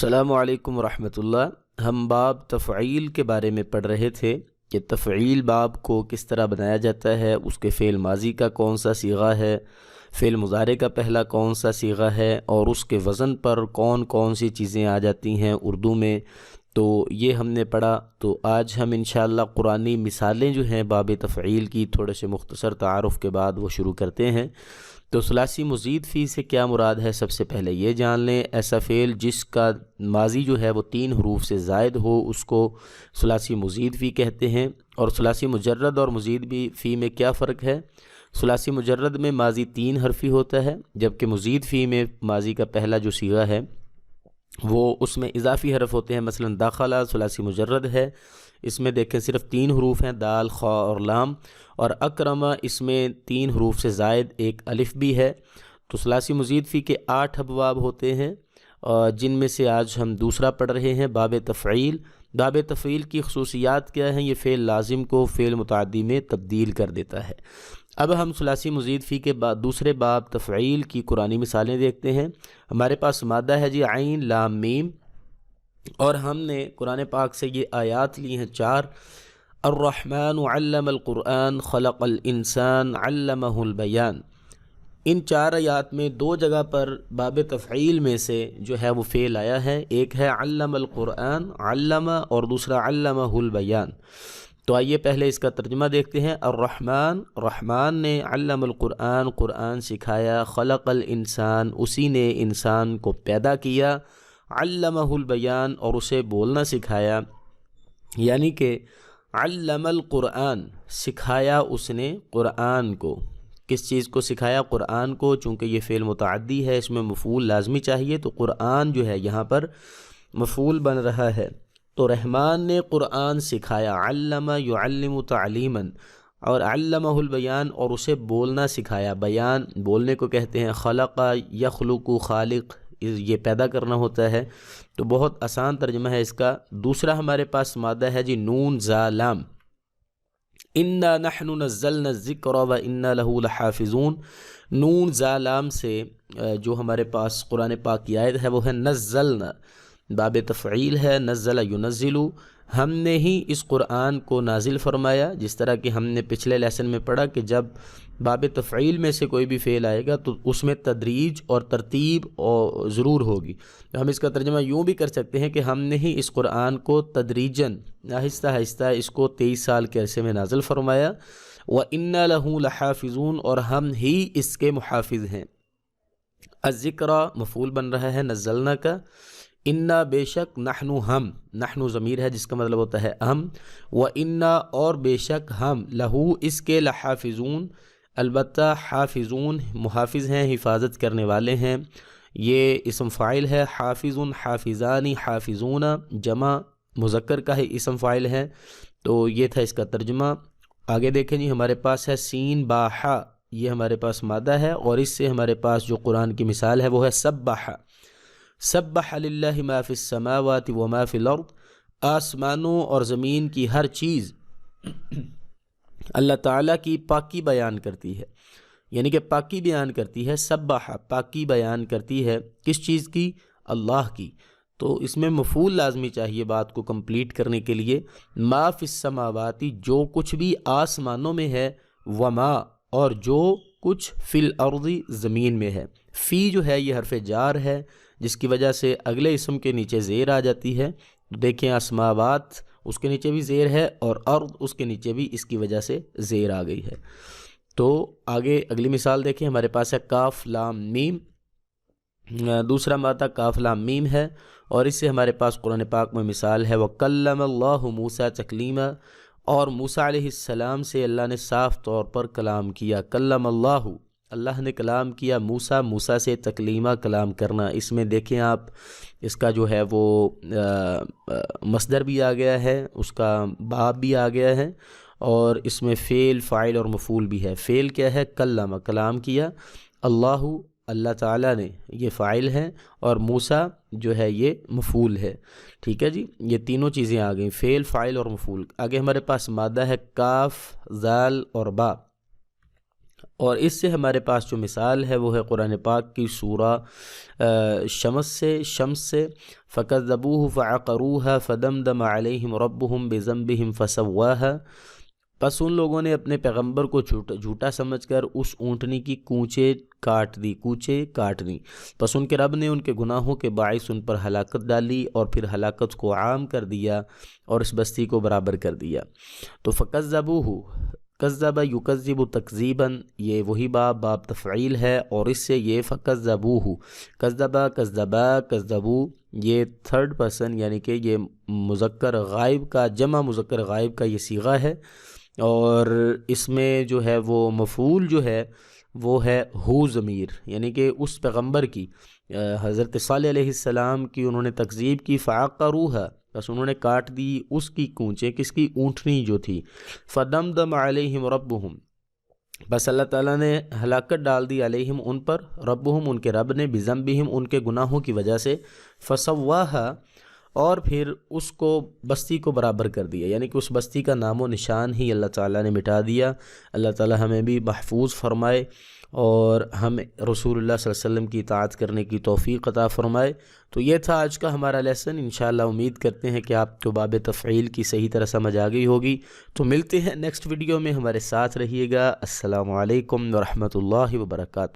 السلام علیکم ورحمۃ اللہ۔ ہم باب تفعیل کے بارے میں پڑھ رہے تھے کہ تفعیل باب کو کس طرح بنایا جاتا ہے، اس کے فعل ماضی کا کون سا صیغہ ہے، فعل مضارع کا پہلا کون سا صیغہ ہے، اور اس کے وزن پر کون کون سی چیزیں آ جاتی ہیں اردو میں۔ تو یہ ہم نے پڑھا۔ تو آج ہم انشاءاللہ قرآنی مثالیں جو ہیں باب تفعیل کی تھوڑے سے مختصر تعارف کے بعد وہ شروع کرتے ہیں۔ تو ثلاثی مزید فی سے کیا مراد ہے، سب سے پہلے یہ جان لیں۔ ایسا فعل جس کا ماضی جو ہے وہ 3 حروف سے زائد ہو اس کو ثلاثی مزید فی کہتے ہیں۔ اور ثلاثی مجرد اور مزید بھی فی میں کیا فرق ہے؟ ثلاثی مجرد میں ماضی 3 حرفی ہوتا ہے، جبکہ مزید فی میں ماضی کا پہلا جو صیغہ ہے وہ اس میں اضافی حرف ہوتے ہیں۔ مثلا داخلہ ثلاثی مجرد ہے، اس میں دیکھیں صرف 3 حروف ہیں، دال، خا اور لام۔ اور اکرمہ اس میں 3 حروف سے زائد ایک الف بھی ہے۔ تو ثلاثی مزید فی کے 8 ابواب ہوتے ہیں، جن میں سے آج ہم دوسرا پڑھ رہے ہیں، باب تفعیل۔ باب تفعیل کی خصوصیات کیا ہیں؟ یہ فعل لازم کو فعل متعدی میں تبدیل کر دیتا ہے۔ اب ہم ثلاثی مزید فی کے بعد دوسرے باب تفعیل کی قرآنی مثالیں دیکھتے ہیں۔ ہمارے پاس مادہ ہے جی عین لام میم، اور ہم نے قرآن پاک سے یہ آیات لی ہیں 4۔ الرحمن علم القرآن خلق الانسان علمہ البیان۔ ان 4 آیات میں 2 جگہ پر باب تفعیل میں سے جو ہے وہ فعل آیا ہے، ایک ہے علم القرآن، علمہ، اور دوسرا علمہ البیان۔ تو آئیے پہلے اس کا ترجمہ دیکھتے ہیں۔ الرحمن، رحمان نے، علم القرآن، قرآن سکھایا، خلق الانسان، اسی نے انسان کو پیدا کیا، علمہ البیان، اور اسے بولنا سکھایا۔ یعنی کہ علم القرآن، سکھایا اس نے قرآن کو۔ کس چیز کو سکھایا؟ قرآن کو۔ چونکہ یہ فعل متعدی ہے، اس میں مفعول لازمی چاہیے، تو قرآن جو ہے یہاں پر مفعول بن رہا ہے۔ تو رحمان نے قرآن سکھایا، علم یعلم تعلیما، اور علمہ البیان، اور اسے بولنا سکھایا۔ بیان بولنے کو کہتے ہیں۔ خلق یخلق، خالق یہ پیدا کرنا ہوتا ہے۔ تو بہت آسان ترجمہ ہے اس کا۔ دوسرا ہمارے پاس مادہ ہے جی نون زا لام۔ انا نحن نزلنا الذکر و انا لہ لحافظون۔ نون زا لام سے جو ہمارے پاس قرآن پاک کی آیت ہے وہ ہے نزلنا، باب تفعیل ہے، نزل ینزل، ہم نے ہی اس قرآن کو نازل فرمایا۔ جس طرح کہ ہم نے پچھلے لیسن میں پڑھا کہ جب باب تفعیل میں سے کوئی بھی فعل آئے گا تو اس میں تدریج اور ترتیب ضرور ہوگی۔ تو ہم اس کا ترجمہ یوں بھی کر سکتے ہیں کہ ہم نے ہی اس قرآن کو تدریجاً، آہستہ آہستہ اس کو 23 سال کے عرصے میں نازل فرمایا۔ وَإِنَّا لَهُ لَحَافِظُونَ، اور ہم ہی اس کے محافظ ہیں۔ الذکر مفعول بن رہا ہے نزلنا کا، انا بے شک، نحن ہم، نحن ضمیر ہے جس کا مطلب ہوتا ہے ہم، وَإِنَّا اور بے شک ہم، لہو اس کے، لحافظون البتہ حافظون محافظ ہیں، حفاظت کرنے والے ہیں۔ یہ اسم فاعل ہے، حافظ حافظانی حافظون جمع مذکر کا ہی اسم فاعل ہے۔ تو یہ تھا اس کا ترجمہ۔ آگے دیکھیں جی، ہمارے پاس ہے سین با حا، یہ ہمارے پاس مادہ ہے، اور اس سے ہمارے پاس جو قرآن کی مثال ہے وہ ہے سبح۔ سبح للہ ما فی السماوات و ما فی الارض، آسمانوں اور زمین کی ہر چیز اللہ تعالیٰ کی پاکی بیان کرتی ہے، یعنی کہ پاکی بیان کرتی ہے۔ سبح پاکی بیان کرتی ہے، کس چیز کی؟ اللہ کی۔ تو اس میں مفعول لازمی چاہیے بات کو کمپلیٹ کرنے کے لیے۔ ما فی السماوات، جو کچھ بھی آسمانوں میں ہے، وما، اور جو کچھ فی الارض زمین میں ہے۔ فی جو ہے یہ حرف جار ہے، جس کی وجہ سے اگلے اسم کے نیچے زیر آ جاتی ہے۔ دیکھیں اسماوات اس کے نیچے بھی زیر ہے، اور ارض اس کے نیچے بھی اس کی وجہ سے زیر آ گئی ہے۔ تو آگے اگلی مثال دیکھیں، ہمارے پاس ہے کاف لام میم۔ دوسرا مادہ کاف لام میم ہے، اور اس سے ہمارے پاس قرآن پاک میں مثال ہے وَكَلَّمَ اللَّهُ مُوسَىٰ تَكْلِيمًا، اور موسیٰ علیہ السلام سے اللہ نے صاف طور پر کلام کیا۔ کلم اللہ، اللہ نے کلام کیا موسیٰ سے، تکلیمہ کلام کرنا۔ اس میں دیکھیں آپ، اس کا جو ہے وہ مصدر بھی آ گیا ہے، اس کا باب بھی آ گیا ہے، اور اس میں فعل، فاعل اور مفعول بھی ہے۔ فعل کیا ہے؟ کلم، کلام کیا۔ اللہ، اللہ تعالیٰ نے، یہ فاعل ہے، اور موسیٰ جو ہے یہ مفعول ہے۔ ٹھیک ہے جی، یہ تینوں چیزیں آ گئیں، فعل، فاعل اور مفعول۔ آگے ہمارے پاس مادہ ہے کاف، ذال اور با۔ اور اس سے ہمارے پاس جو مثال ہے وہ ہے قرآن پاک کی سورہ شمس سے فَكَذَّبُوهُ فَعَقَرُوهَا فَدَمْدَمَ عَلَيْهِمْ رَبُّهُمْ بِذَنبِهِمْ فَسَوَّاهَا۔ پس ان لوگوں نے اپنے پیغمبر کو جھوٹا سمجھ کر اس اونٹنی کی کوچیں کاٹ دی، پس ان کے رب نے ان کے گناہوں کے باعث ان پر ہلاکت ڈالی اور پھر ہلاکت کو عام کر دیا اور اس بستی کو برابر کر دیا۔ تو فَكَذَّبُوهُ، کذب یکذب تکذیباً، یہ وہی باب تفعیل ہے، اور اس سے یہ فکذبوہ، کذبو، یہ تھرڈ پرسن یعنی کہ یہ مذکر غائب کا، جمع مذکر غائب کا یہ صیغہ ہے، اور اس میں جو ہے وہ مفعول جو ہے وہ ہے ہو ضمیر، یعنی کہ اس پیغمبر کی، حضرت صالح علیہ السلام کی انہوں نے تکذیب کی، فعقروہا، بس انہوں نے کاٹ دی اس کی کونچیں، کس کی؟ اونٹنی جو تھی، فدمدم علیہم ربہم، بس اللہ تعالیٰ نے ہلاکت ڈال دی علیہم ان پر، ربہم ان کے رب نے، بذنبہم ان کے گناہوں کی وجہ سے، فسواہا اور پھر اس کو بستی کو برابر کر دیا، یعنی کہ اس بستی کا نام و نشان ہی اللہ تعالیٰ نے مٹا دیا۔ اللہ تعالیٰ ہمیں بھی محفوظ فرمائے اور ہم رسول اللہ صلی اللہ علیہ وسلم کی اطاعت کرنے کی توفیق عطا فرمائے۔ تو یہ تھا آج کا ہمارا لیسن، انشاءاللہ امید کرتے ہیں کہ آپ کو باب تفعیل کی صحیح طرح سمجھ آ گئی ہوگی۔ تو ملتے ہیں نیکسٹ ویڈیو میں، ہمارے ساتھ رہیے گا۔ السلام علیکم ورحمۃ اللہ وبرکاتہ۔